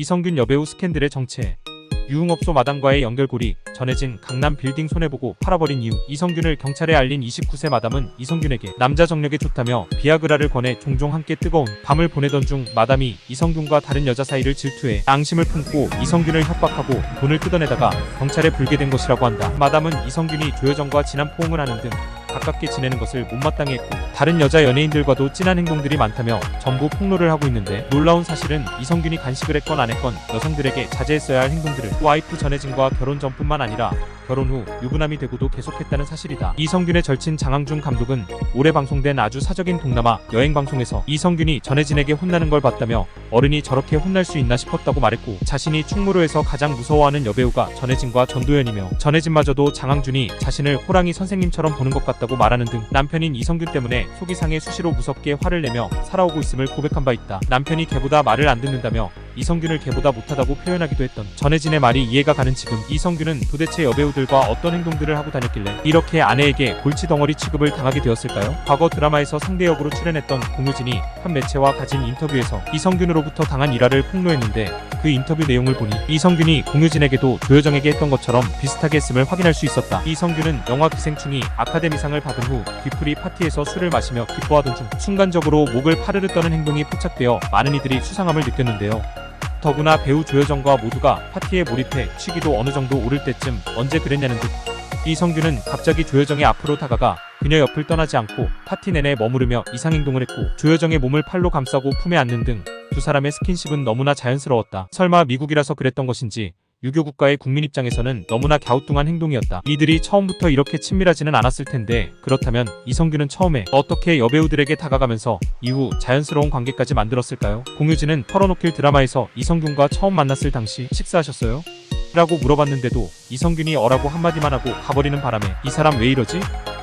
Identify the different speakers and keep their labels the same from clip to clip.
Speaker 1: 이성균 여배우 스캔들의 정체, 유흥업소 마담과의 연결고리, 전해진 강남 빌딩 손해보고 팔아버린 이유. 이성균을 경찰에 알린 29세 마담은 이성균에게 남자 정력에 좋다며 비아그라를 권해 종종 함께 뜨거운 밤을 보내던 중 마담이 이성균과 다른 여자 사이를 질투해 앙심을 품고 이성균을 협박하고 돈을 뜯어내다가 경찰에 불게 된 것이라고 한다. 마담은 이성균이 조여정과 진한 포옹을 하는 등 가깝게 지내는 것을 못마땅해 했고 다른 여자 연예인들과도 찐한 행동들이 많다며 전부 폭로를 하고 있는데, 놀라운 사실은 이성균이 간식을 했건 안 했건 여성들에게 자제했어야 할 행동들을 와이프 전해진과 결혼 전뿐만 아니라 결혼 후 유부남이 되고도 계속했다는 사실이다. 이성균의 절친 장항준 감독은 올해 방송된 아주 사적인 동남아 여행 방송에서 이성균이 전해진에게 혼나는 걸 봤다며 어른이 저렇게 혼날 수 있나 싶었다고 말했고, 자신이 충무로에서 가장 무서워하는 여배우가 전해진과 전도연이며 전해진마저도 장항준이 자신을 호랑이 선생님처럼 보는 것 같다고 말하는 등 남편인 이성균 때문에 속이 상해 수시로 무섭게 화를 내며 살아오고 있음을 고백한 바 있다. 남편이 걔보다 말을 안 듣는다며 이성균을 걔보다 못하다고 표현하기도 했던 전해진의 말이 이해가 가는 지금, 이성균은 도대체 여배우들과 어떤 행동들을 하고 다녔길래 이렇게 아내에게 골치덩어리 취급을 당하게 되었을까요? 과거 드라마에서 상대 역으로 출연했던 공유진이 한 매체와 가진 인터뷰에서 이성균으로부터 당한 일화를 폭로했는데, 그 인터뷰 내용을 보니 이성균이 공유진에게도 조여정에게 했던 것처럼 비슷하게 했음을 확인할 수 있었다. 이성균은 영화 기생충이 아카데미상을 받은 후 뒤풀이 파티에서 술을 마시며 기뻐하던 중 순간적으로 목을 파르르 떠는 행동이 포착되어 많은 이들이 수상함을 느꼈는데요. 더구나 배우 조여정과 모두가 파티에 몰입해 취기도 어느 정도 오를 때쯤 언제 그랬냐는 듯 이성균은 갑자기 조여정의 앞으로 다가가 그녀 옆을 떠나지 않고 파티 내내 머무르며 이상행동을 했고, 조여정의 몸을 팔로 감싸고 품에 안는 등 두 사람의 스킨십은 너무나 자연스러웠다. 설마 미국이라서 그랬던 것인지 유교 국가의 국민 입장에서는 너무나 갸우뚱한 행동이었다. 이들이 처음부터 이렇게 친밀하지는 않았을 텐데, 그렇다면 이성균은 처음에 어떻게 여배우들에게 다가가면서 이후 자연스러운 관계까지 만들었을까요? 공유진은 털어놓길 드라마에서 이성균과 처음 만났을 당시 식사하셨어요? 라고 물어봤는데도 이성균이 어라고 한마디만 하고 가버리는 바람에 이 사람 왜 이러지?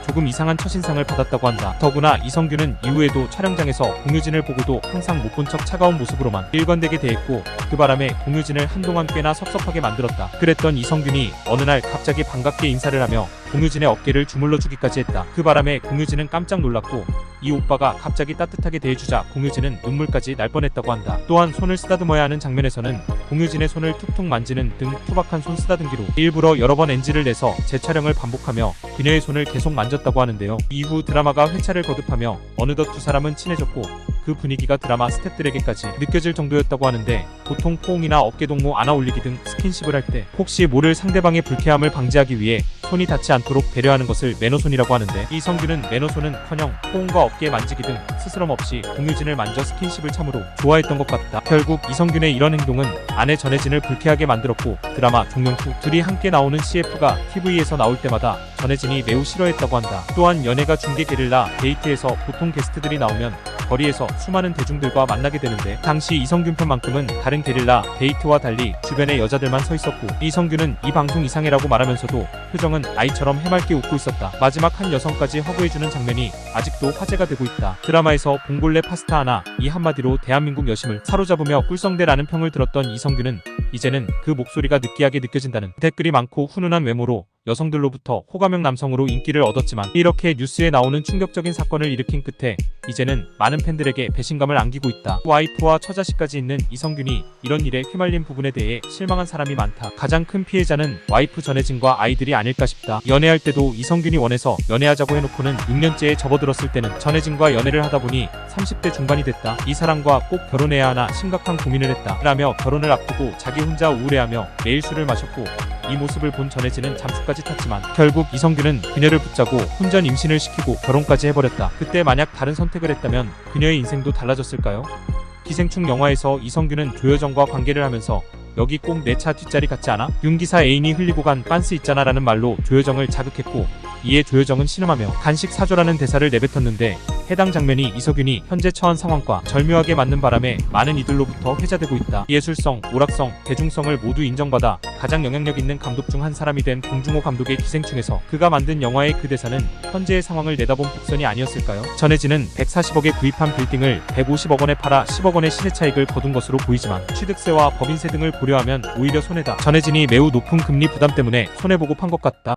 Speaker 1: 조금 이상한 첫인상을 받았다고 한다. 더구나 이성균은 이후에도 촬영장에서 공유진을 보고도 항상 못 본 척 차가운 모습으로만 일관되게 대했고, 그 바람에 공유진을 한동안 꽤나 섭섭하게 만들었다. 그랬던 이성균이 어느 날 갑자기 반갑게 인사를 하며 공유진의 어깨를 주물러 주기까지 했다. 그 바람에 공유진은 깜짝 놀랐고, 이 오빠가 갑자기 따뜻하게 대해주자 공유진은 눈물까지 날 뻔했다고 한다. 또한 손을 쓰다듬어야 하는 장면에서는 공유진의 손을 툭툭 만지는 등 투박한 손 쓰다듬기로 일부러 여러 번 NG를 내서 재촬영을 반복하며 그녀의 손을 계속 만졌다고 하는데요. 이후 드라마가 회차를 거듭하며 어느덧 두 사람은 친해졌고, 그 분위기가 드라마 스태프들에게까지 느껴질 정도였다고 하는데, 보통 포옹이나 어깨 동무 안아 올리기 등 스킨십을 할 때 혹시 모를 상대방의 불쾌함을 방지하기 위해 손이 닿지 않도록 배려하는 것을 매너손이라고 하는데, 이성균은 매너손은커녕 포옹과 어깨 만지기 등 스스럼 없이 공유진을 만져 스킨십을 참으로 좋아했던 것 같다. 결국 이성균의 이런 행동은 아내 전해진을 불쾌하게 만들었고, 드라마 종영 후 둘이 함께 나오는 CF가 TV에서 나올 때마다 전해진이 매우 싫어했다고 한다. 또한 연예가 중계 게릴라 데이트에서 보통 게스트들이 나오면 거리에서 수많은 대중들과 만나게 되는데, 당시 이성균 편만큼은 다른 게릴라 데이트와 달리 주변에 여자들만 서 있었고, 이성균은 이 방송 이상해라고 말하면서도 표정은 아이처럼 해맑게 웃고 있었다. 마지막 한 여성까지 허구해주는 장면이 아직도 화제가 되고 있다. 드라마에서 봉골레 파스타 하나, 이 한마디로 대한민국 여심을 사로잡으며 꿀성대라는 평을 들었던 이성균은 이제는 그 목소리가 느끼하게 느껴진다는 댓글이 많고, 훈훈한 외모로 여성들로부터 호감형 남성으로 인기를 얻었지만, 이렇게 뉴스에 나오는 충격적인 사건을 일으킨 끝에 이제는 많은 팬들에게 배신감을 안기고 있다. 와이프와 처자식까지 있는 이성균이 이런 일에 휘말린 부분에 대해 실망한 사람이 많다. 가장 큰 피해자는 와이프 전해진과 아이들이 아닐까 싶다. 연애할 때도 이성균이 원해서 연애하자고 해놓고는 6년째에 접어들었을 때는 전해진과 연애를 하다 보니 30대 중반이 됐다. 이 사람과 꼭 결혼해야 하나 심각한 고민을 했다. 라며 결혼을 앞두고 자기 혼자 우울해하며 매일 술을 마셨고, 이 모습을 본 전해진은 잠수까지 탔지만 결국 이성균은 그녀를 붙잡고 혼전 임신을 시키고 결혼까지 해버렸다. 그때 만약 다른 선택을 했다면 그녀의 인생도 달라졌을까요? 기생충 영화에서 이성균은 조여정과 관계를 하면서 여기 꼭 내 차 뒷자리 같지 않아? 윤기사 애인이 흘리고 간 빤스 있잖아 라는 말로 조여정을 자극했고, 이에 조여정은 신음하며 간식 사줘라는 대사를 내뱉었는데, 해당 장면이 이성균이 현재 처한 상황과 절묘하게 맞는 바람에 많은 이들로부터 회자되고 있다. 예술성, 오락성, 대중성을 모두 인정받아 가장 영향력 있는 감독 중 한 사람이 된 봉준호 감독의 기생충에서 그가 만든 영화의 그 대사는 현재의 상황을 내다본 복선이 아니었을까요? 전해진은 140억에 구입한 빌딩을 150억 원에 팔아 10억 원의 시세 차익을 거둔 것으로 보이지만, 취득세와 법인세 등을 고려하면 오히려 손해다. 전해진이 매우 높은 금리 부담 때문에 손해보고 판 것 같다.